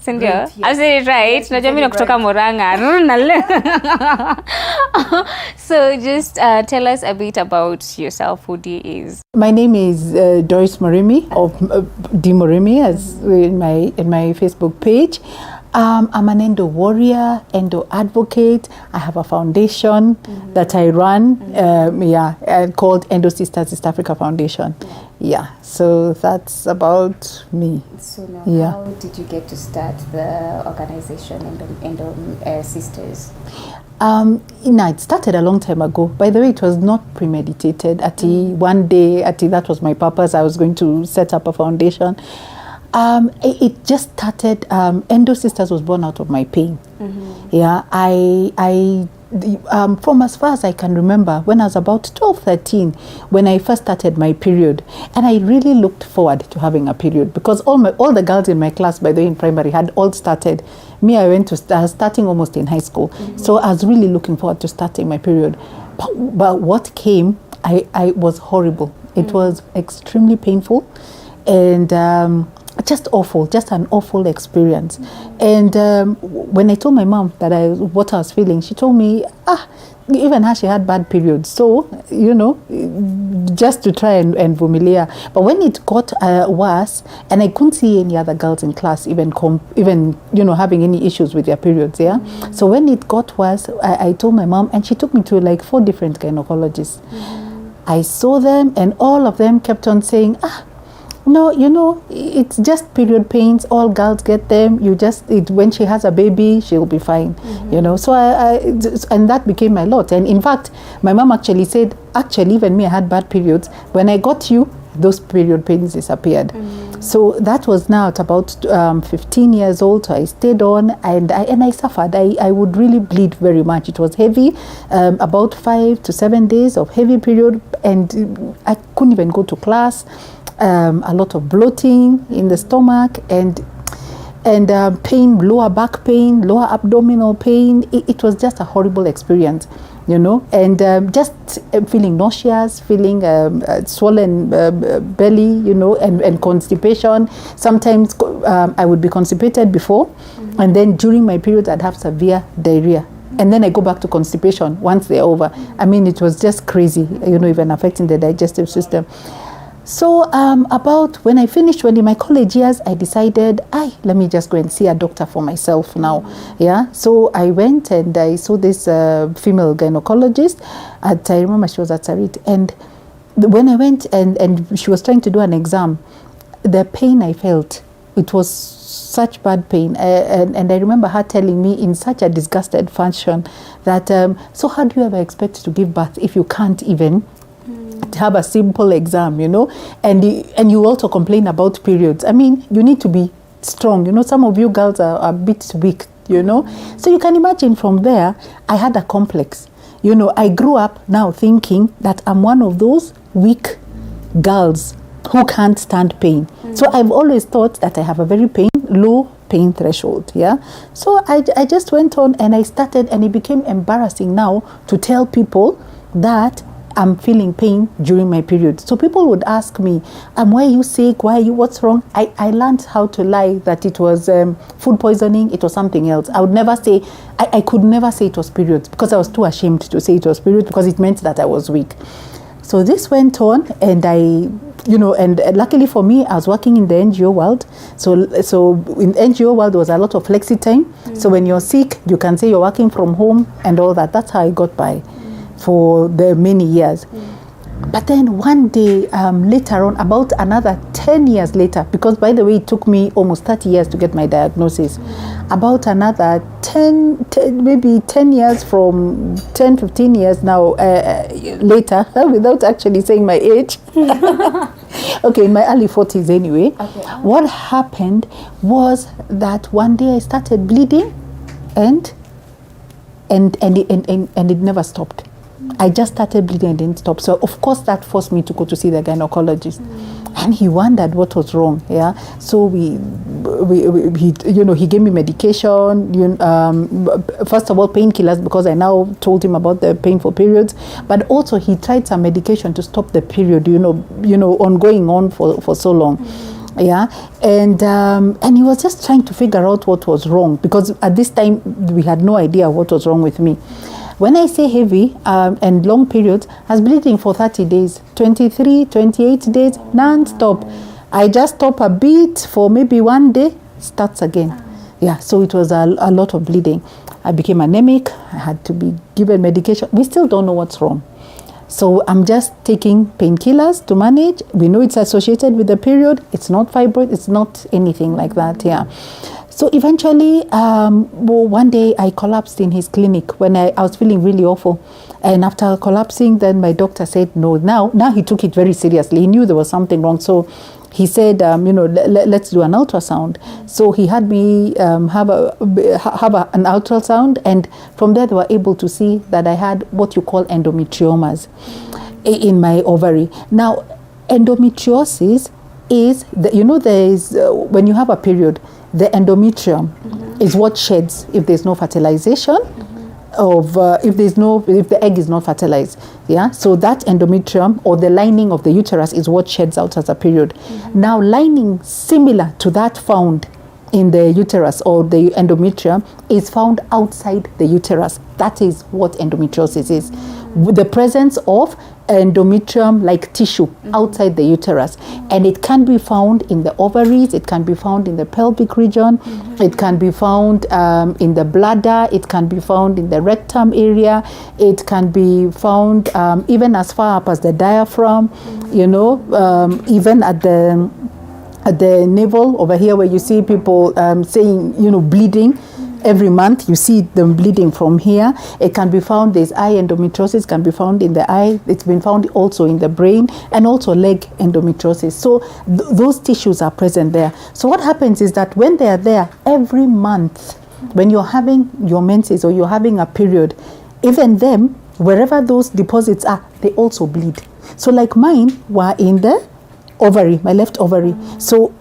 Sindio? Yes. I said it right. Yes, Najua mimi kutoka Murang'a. So just tell us a bit about yourself, who Dee is. My name is Doris MURIMI of Dee MURIMI, as in my Facebook page. I'm an endo warrior, endo advocate. I have a foundation that I run, called Endo Sisters East Africa Foundation. Yeah, so that's about me. So now, how did you get to start the organization Endo Sisters? It started a long time ago. By the way, it was not premeditated. One day, that was my purpose. I was going to set up a foundation. It just started. Endo Sisters was born out of my pain. Yeah, from as far as I can remember, when I was about 12, 13, when I first started my period, and I really looked forward to having a period because all the girls in my class, by the way, in primary, had all started. Me, I went to starting almost in high school, so I was really looking forward to starting my period. But what came, I was horrible. It was extremely painful, and just awful, just an awful experience. And when I told my mom that what I was feeling, she told me, even her, she had bad periods. So, just to try and vumilia. But when it got worse, and I couldn't see any other girls in class even having any issues with their periods, yeah? So when it got worse, I told my mom, and she took me to like 4 different gynecologists. I saw them, and all of them kept on saying, no, it's just period pains. All girls get them. When she has a baby, she'll be fine. So and that became my lot. And in fact, my mom actually said, even me, I had bad periods. When I got you, those period pains disappeared. So that was now at about 15 years old. So I stayed on, and I suffered. I would really bleed very much. It was heavy, about 5 to 7 days of heavy period, and I couldn't even go to class. A lot of bloating in the stomach and pain, lower back pain, lower abdominal pain. It was just a horrible experience, and just feeling nauseous, feeling swollen belly, and constipation. Sometimes I would be constipated before, and then during my period I'd have severe diarrhea. And then I go back to constipation once they're over. I mean, it was just crazy, even affecting the digestive system. So about when I finished, when in my college years, I decided, let me just go and see a doctor for myself now. Yeah. So I went and I saw this female gynecologist. I remember she was at Sarit. And when I went and she was trying to do an exam, the pain I felt, it was such bad pain. And I remember her telling me in such a disgusted fashion that, so how do you ever expect to give birth if you can't even have a simple exam, and you also complain about periods. I mean, you need to be strong. Some of you girls are a bit weak, So you can imagine from there, I had a complex. I grew up now thinking that I'm one of those weak girls who can't stand pain. So I've always thought that I have a very low pain threshold, yeah. So I just went on and I started, and it became embarrassing now to tell people that I'm feeling pain during my period. So people would ask me, why are you sick? What's wrong? I learned how to lie that it was food poisoning, it was something else. I would never say, I could never say it was periods because I was too ashamed to say it was periods because it meant that I was weak. So this went on, and and luckily for me, I was working in the NGO world. So in the NGO world, there was a lot of flexi time. So when you're sick, you can say you're working from home and all that. That's how I got by for the many years. But then one day, later on, about another 10 years later, because by the way, it took me almost 30 years to get my diagnosis, about another 10 years from 10, 15 years now later, without actually saying my age, okay, in my early 40s anyway, what happened was that one day I started bleeding and it never stopped. I just started bleeding and didn't stop. So of course that forced me to go to see the gynecologist, and he wondered what was wrong. Yeah, so he gave me medication. First of all, painkillers, because I now told him about the painful periods. But also he tried some medication to stop the period. Ongoing on for so long. Yeah, and he was just trying to figure out what was wrong, because at this time we had no idea what was wrong with me. When I say heavy and long periods, I was bleeding for 30 days, 23, 28 days, non-stop. I just stop a bit for maybe 1 day, starts again. Yeah, so it was a lot of bleeding. I became anemic. I had to be given medication. We still don't know what's wrong. So I'm just taking painkillers to manage. We know it's associated with the period. It's not fibroid. It's not anything like that. Yeah. So eventually, one day I collapsed in his clinic when I was feeling really awful. And after collapsing, then my doctor said, no, now he took it very seriously. He knew there was something wrong. So he said, let's do an ultrasound. So he had me have an ultrasound, and from there they were able to see that I had what you call endometriomas in my ovary. Now, endometriosis is, there is, when you have a period, the endometrium is what sheds if there's no fertilization, if the egg is not fertilized. Yeah, so that endometrium, or the lining of the uterus, is what sheds out as a period. Now, lining similar to that found in the uterus or the endometrium is found outside the uterus. That is what endometriosis is. The presence of endometrium like tissue outside the uterus, and it can be found in the ovaries, it can be found in the pelvic region, it can be found in the bladder, it can be found in the rectum area, it can be found even as far up as the diaphragm, even at the navel over here, where you see people saying, bleeding. Every month you see them bleeding from here. It can be found, there's eye endometriosis, can be found in the eye. It's been found also in the brain, and also leg endometriosis. So those tissues are present there. So what happens is that when they are there every month, when you're having your menses or you're having a period, even them, wherever those deposits are, they also bleed. So like mine were in the ovary, my left ovary. So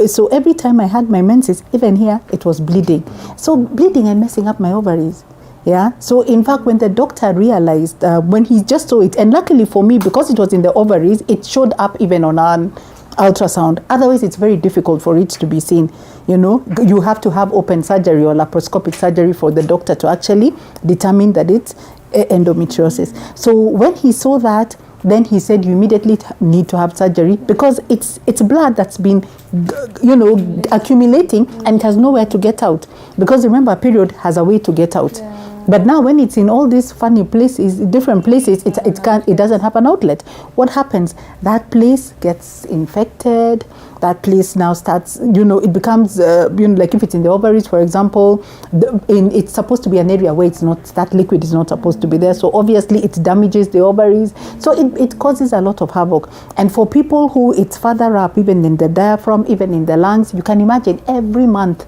so every time I had my menses, even here, it was bleeding. So bleeding and messing up my ovaries. Yeah. So in fact, when the doctor realized, when he just saw it, and luckily for me, because it was in the ovaries, it showed up even on an ultrasound. Otherwise, it's very difficult for it to be seen. You have to have open surgery or laparoscopic surgery for the doctor to actually determine that it's endometriosis. So when he saw that, then he said you immediately need to have surgery, because it's blood that's been accumulating, and it has nowhere to get out, because remember, a period has a way to get out. But now when it's in all these funny places, different places, it doesn't have an outlet. What happens? That place gets infected. That place now starts, it becomes, like if it's in the ovaries, for example, it's supposed to be an area where it's not, that liquid is not supposed to be there. So obviously it damages the ovaries. So it causes a lot of havoc. And for people who it's further up, even in the diaphragm, even in the lungs, you can imagine every month,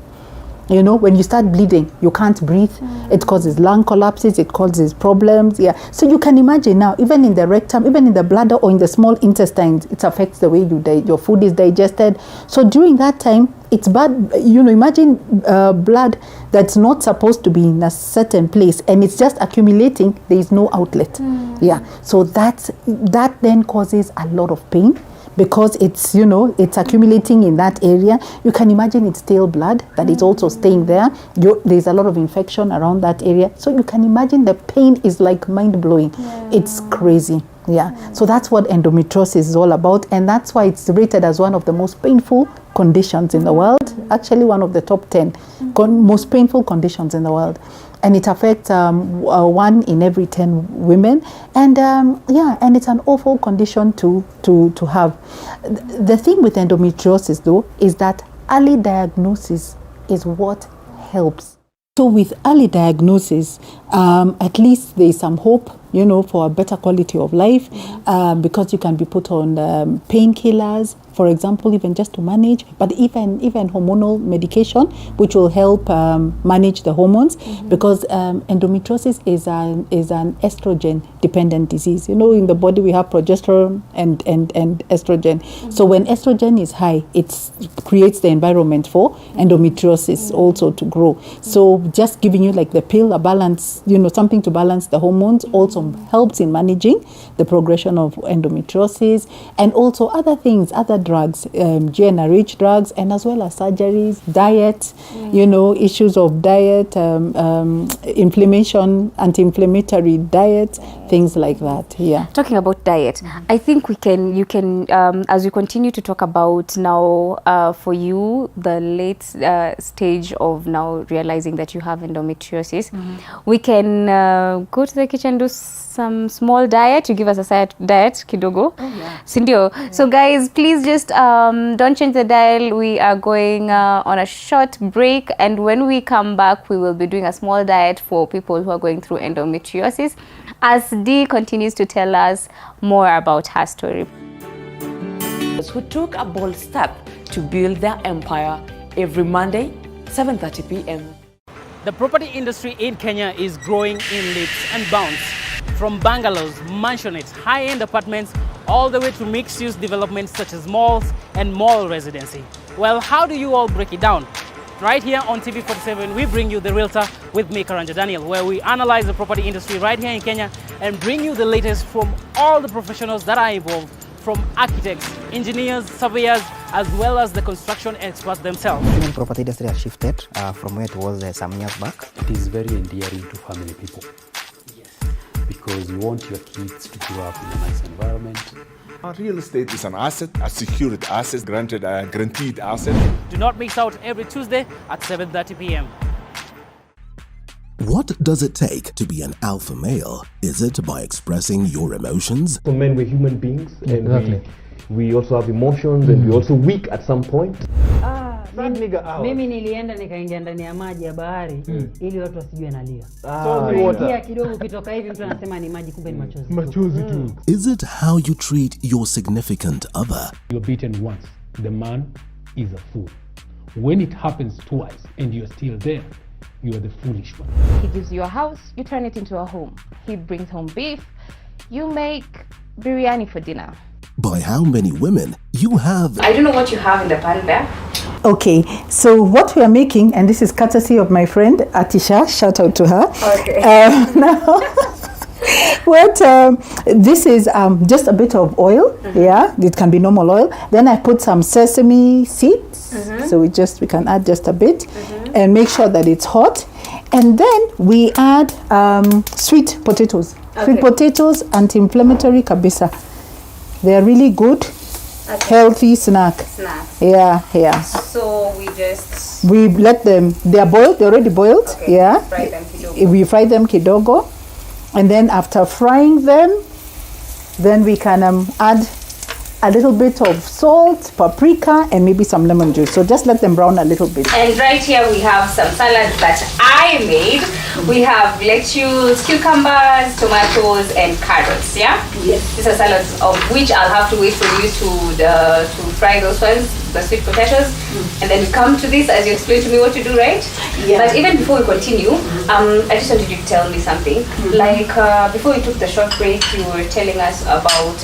when you start bleeding, you can't breathe. It causes lung collapses, it causes problems. Yeah. So you can imagine now, even in the rectum, even in the bladder or in the small intestines, it affects the way your food is digested. So during that time, it's bad. Imagine blood that's not supposed to be in a certain place, and it's just accumulating. There is no outlet. Yeah. So that then causes a lot of pain, because it's accumulating in that area. You can imagine it's stale blood that is also staying there. There's a lot of infection around that area. So you can imagine the pain is like mind-blowing. It's crazy. Yeah. So that's what endometriosis is all about, and that's why it's rated as one of the most painful conditions in the world. Actually, one of the top 10 most painful conditions in the world. And it affects 1 in every 10 women, and and it's an awful condition to have. The thing with endometriosis, though, is that early diagnosis is what helps. So with early diagnosis, at least there is some hope, for a better quality of life, because you can be put on painkillers, for example, even just to manage, but even hormonal medication, which will help manage the hormones, because endometriosis is an estrogen dependent disease. In the body we have progesterone and estrogen. So when estrogen is high, it creates the environment for endometriosis also to grow. So just giving you like the pill, a balance, something to balance the hormones also also helps in managing the progression of endometriosis, and also other things, other drugs, GnRH drugs, and as well as surgeries, diet, issues of diet, inflammation, anti-inflammatory diet, things like that. Yeah. Talking about diet, I think you can, as we continue to talk about now, for you, the late stage of now realizing that you have endometriosis, we can go to the kitchen, do some small diet. You give us a side diet, kidogo. Sindio. So guys, please just don't change the dial. We are going on a short break, and when we come back, we will be doing a small diet for people who are going through endometriosis, as Dee continues to tell us more about her story. Who took a bold step to build their empire every Monday, 7:30 p.m. The property industry in Kenya is growing in leaps and bounds. From bungalows, mansionettes, high-end apartments, all the way to mixed-use developments such as malls and mall residency. Well, how do you all break it down? Right here on TV47, we bring you The Realtor with me, Karanja Daniel, where we analyze the property industry right here in Kenya and bring you the latest from all the professionals that are involved, from architects, engineers, surveyors, as well as the construction experts themselves. The property industry has shifted from where it was some years back. It is very endearing to family people. Yes. Because you want your kids to grow up in a nice environment. Real estate is an asset, a secured asset, guaranteed asset. Do not miss out every Tuesday at 7:30 p.m. What does it take to be an alpha male? Is it by expressing your emotions? For men, we're human beings, and we also have emotions, and we're also weak at some point. Mimi nilienda nikaingia ndani ya maji ya bahari ili watu wasijue nalia. Ingia kidogo kitoka hivi mtu anasema ni maji, kumbe ni machozi. Machozi tu. Is it how you treat your significant other? You're beaten once. The man is a fool. When it happens twice and you're still there, you are the foolish one. He gives you a house, you turn it into a home. He brings home beef, you make biryani for dinner. By how many women you have? I don't know what you have in the pan there. Okay, so what we are making, and this is courtesy of my friend Atisha, shout out to her. Okay. This is just a bit of oil, it can be normal oil. Then I put some sesame seeds, so we can add just a bit, and make sure that it's hot. And then we add sweet potatoes. Sweet potatoes, anti-inflammatory kabisa. They are really good, healthy snack. Yeah. So we let them, they are boiled, they're already boiled. Fry them kidogo. We fry them kidogo. And then after frying them, then we can add a little bit of salt, paprika, and maybe some lemon juice. So just let them brown a little bit. And right here we have some salads that I made. We have lettuce, cucumbers, tomatoes, and carrots. Yeah. Yes. These are salads of which I'll have to wait for you to fry those ones, the sweet potatoes, and then we come to this as you explain to me what to do, right? Yeah. But even before we continue, I just wanted you to tell me something. Like before we took the short break, you were telling us about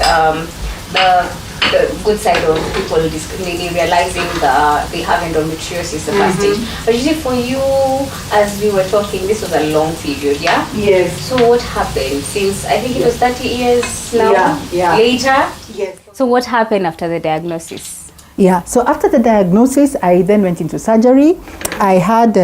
the good side of people really realizing that they have endometriosis, the first stage. But usually for you, as we were talking, this was a long period, yeah? Yes. So what happened since, I think it was 30 years now later? Yes. So what happened after the diagnosis? Yeah, so after the diagnosis, I then went into surgery. I had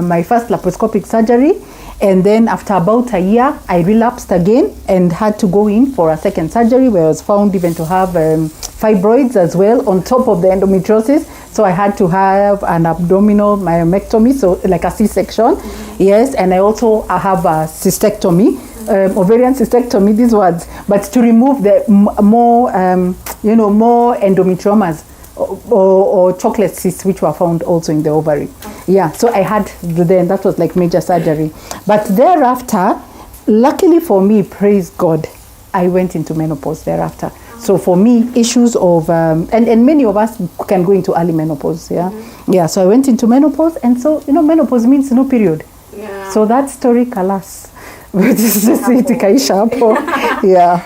my first laparoscopic surgery. And then after about a year, I relapsed again and had to go in for a second surgery where I was found even to have fibroids as well on top of the endometriosis. So I had to have an abdominal myomectomy, so like a C-section. Yes, and I also have a cystectomy, ovarian cystectomy, these words, but to remove the more endometriomas or chocolate cysts which were found also in the ovary. Yeah, so I had then, that was like major surgery. But thereafter, luckily for me, praise God, I went into menopause thereafter. So for me, issues of, and many of us can go into early menopause, yeah, so I went into menopause, and so, menopause means no period. Yeah. So that story, kalas. Yeah.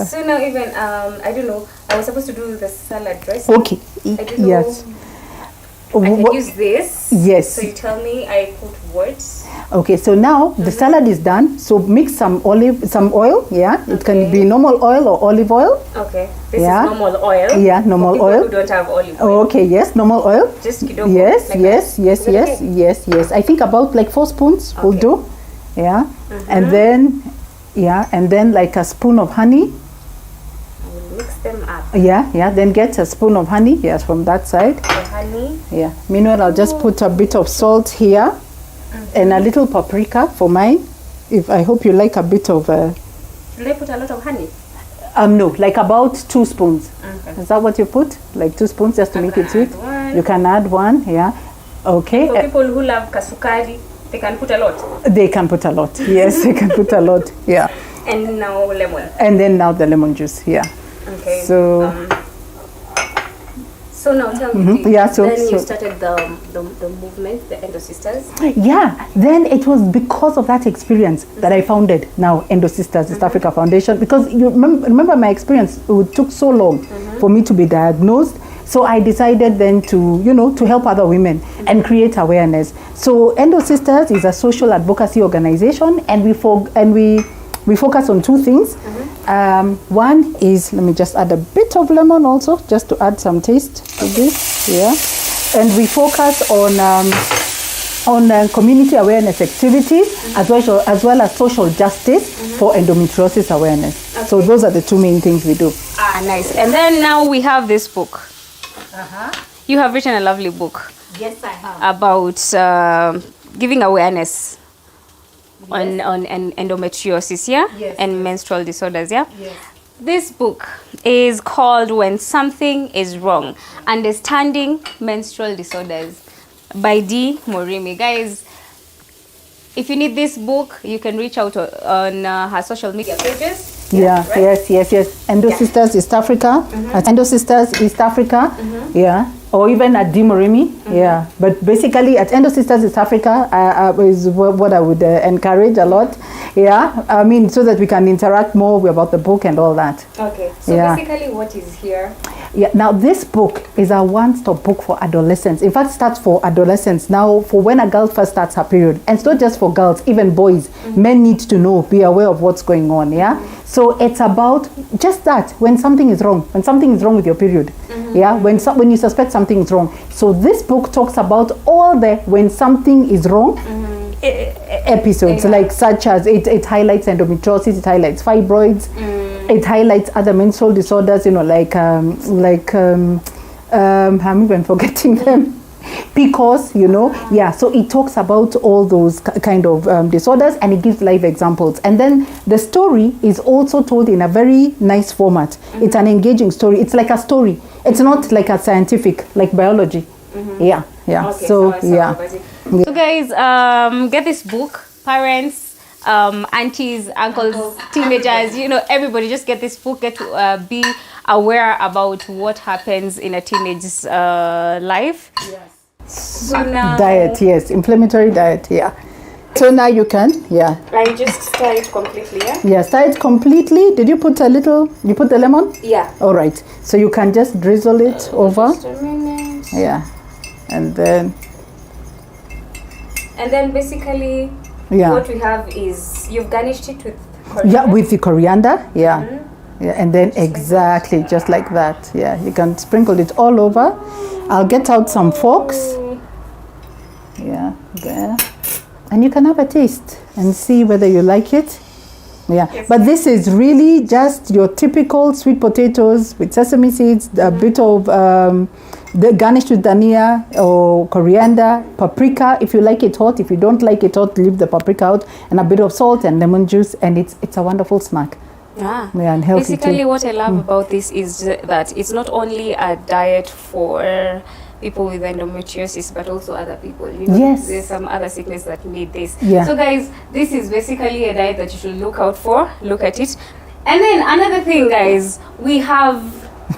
So now even, I don't know, I was supposed to do the salad dressing. Okay, yes. I can use this. Yes. So you tell me, I put words. Okay, so now the salad is done. So mix some oil. Yeah, it can be normal oil or olive oil. Okay, this is normal oil. Yeah, normal for people oil. Who don't have olive oil. Okay, yes, normal oil. Just kidogo. Yes, like yes, yes, yes, yes, yes. I think about like 4 spoons will do. Yeah, and then like a spoon of honey. Mix them up. Yeah, then get a spoon of honey. Yes, from that side. The honey. Yeah. Meanwhile, I'll just put a bit of salt here, and a little paprika for mine. I hope you like a bit of. Should I put a lot of honey? No, like about 2 spoons. Okay. Is that what you put? Like 2 spoons just to make it sweet. You can add 1. Yeah. Okay. For people who love kasukari, they can put a lot. They can put a lot. Yes, they can put a lot. Yeah. And now lemon. And then now the lemon juice. Yeah. Okay. So now tell me. Yeah. Then you started the movement, the Endo Sisters. Yeah. Then it was because of that experience that I founded now Endo Sisters East Africa Foundation, because you remember my experience. It took so long for me to be diagnosed. So I decided then to help other women and create awareness. So Endo Sisters is a social advocacy organization, and we focus on 2 things. One is, let me just add a bit of lemon also, just to add some taste to this. Yeah, and we focus on community awareness activities as well as social justice for endometriosis awareness. Okay. So those are the 2 main things we do. Nice. And then now we have this book. You have written a lovely book. Yes, I have. About giving awareness on endometriosis, and menstrual disorders, Yes. This book is called When Something Is Wrong, Understanding Menstrual Disorders by Doris MURIMI. Guys, if you need this book, you can reach out on her social media pages. Yes. Endo Sisters East Africa, at Endo Sisters East Africa, or even at Doris MURIMI, But basically, at Endo Sisters East Africa is what I would encourage a lot, I mean, so that we can interact more about the book and all that. Okay, so basically, what is here? Yeah, now this book is a one-stop book for adolescents. In fact, it starts for adolescents now, for when a girl first starts her period. And it's not just for girls, even boys. Men need to know, be aware of what's going on, So it's about just that, when something is wrong with your period, when you suspect something is wrong. So this book talks about all the when something is wrong episodes, like such as it highlights endometriosis, it highlights fibroids, it highlights other menstrual disorders, like I'm even forgetting them. PCOS, so it talks about all those kind of disorders, and it gives live examples. And then the story is also told in a very nice format. It's an engaging story. It's like a story. It's not like a scientific, like biology. Okay, so guys, get this book, parents, aunties, uncles, teenagers, everybody, just get this book, get to be aware about what happens in a teenage's life. Yes. So now diet, inflammatory diet, So now you can, I just stir it completely, stir it completely. Did you put you put the lemon? Yeah. All right. So you can just drizzle it over. Just a minute. And then basically what we have is you've garnished it with coriander. With the coriander, and then exactly just like that. You can sprinkle it all over. I'll get out some forks. There. And you can have a taste and see whether you like it. Yes. But this is really just your typical sweet potatoes with sesame seeds, a bit of the garnished with dhania or coriander, paprika if you like it hot. If you don't like it hot, leave the paprika out, and a bit of salt and lemon juice, and it's a wonderful snack. And healthy basically too. What I love about this is that it's not only a diet for people with endometriosis, but also other people. Yes. There's some other sickness that need this. So guys, this is basically a diet that you should look out for. Look at it. And then another thing, guys, we have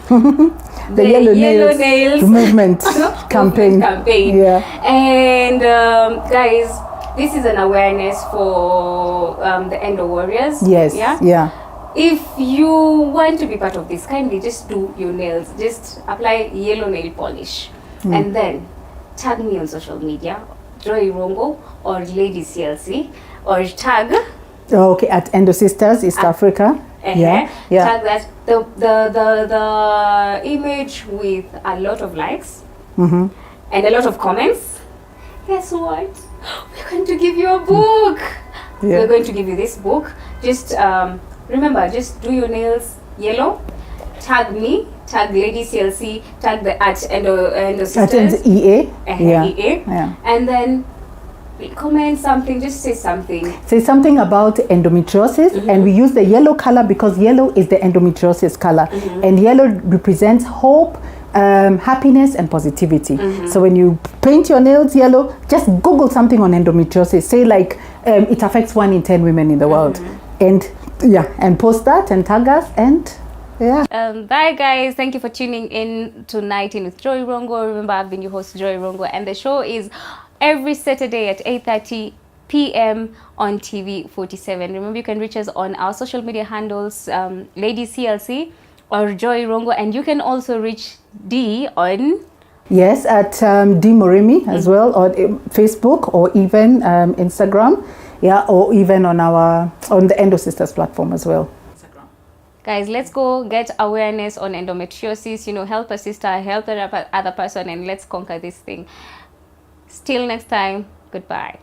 the yellow nails movement campaign. And guys, this is an awareness for the endo warriors. If you want to be part of this, kindly just do your nails. Just apply yellow nail polish. And then tag me on social media, Joy Rongo or Lady CLC, or tag. Okay, at Endo Sisters East Africa. Yeah. Tag that the image with a lot of likes and a lot of comments. Guess what? We're going to give you a book. We're going to give you this book. Just remember, just do your nails yellow. Tag me, tag Lady CLC, tag the at Endo Sisters. At EA. EA. And then comment something, just say something. Say something about endometriosis, and we use the yellow color because yellow is the endometriosis color, and yellow represents hope, happiness, and positivity. So when you paint your nails yellow, just Google something on endometriosis. Say like it affects 1 in 10 women in the world, and post that and tag us and. Bye guys, thank you for tuning in to Night In with Joy Rongo. Remember, I've been your host Joy Rongo, and the show is every Saturday at 8:30 p.m. on TV 47. Remember, you can reach us on our social media handles, Lady CLC or Joy Rongo, and you can also reach D on at D MURIMI as well on Facebook or even Instagram, or even on the Endo Sisters platform as well. Guys, let's go get awareness on endometriosis. Help a sister, help the other person, and let's conquer this thing. Till next time, goodbye.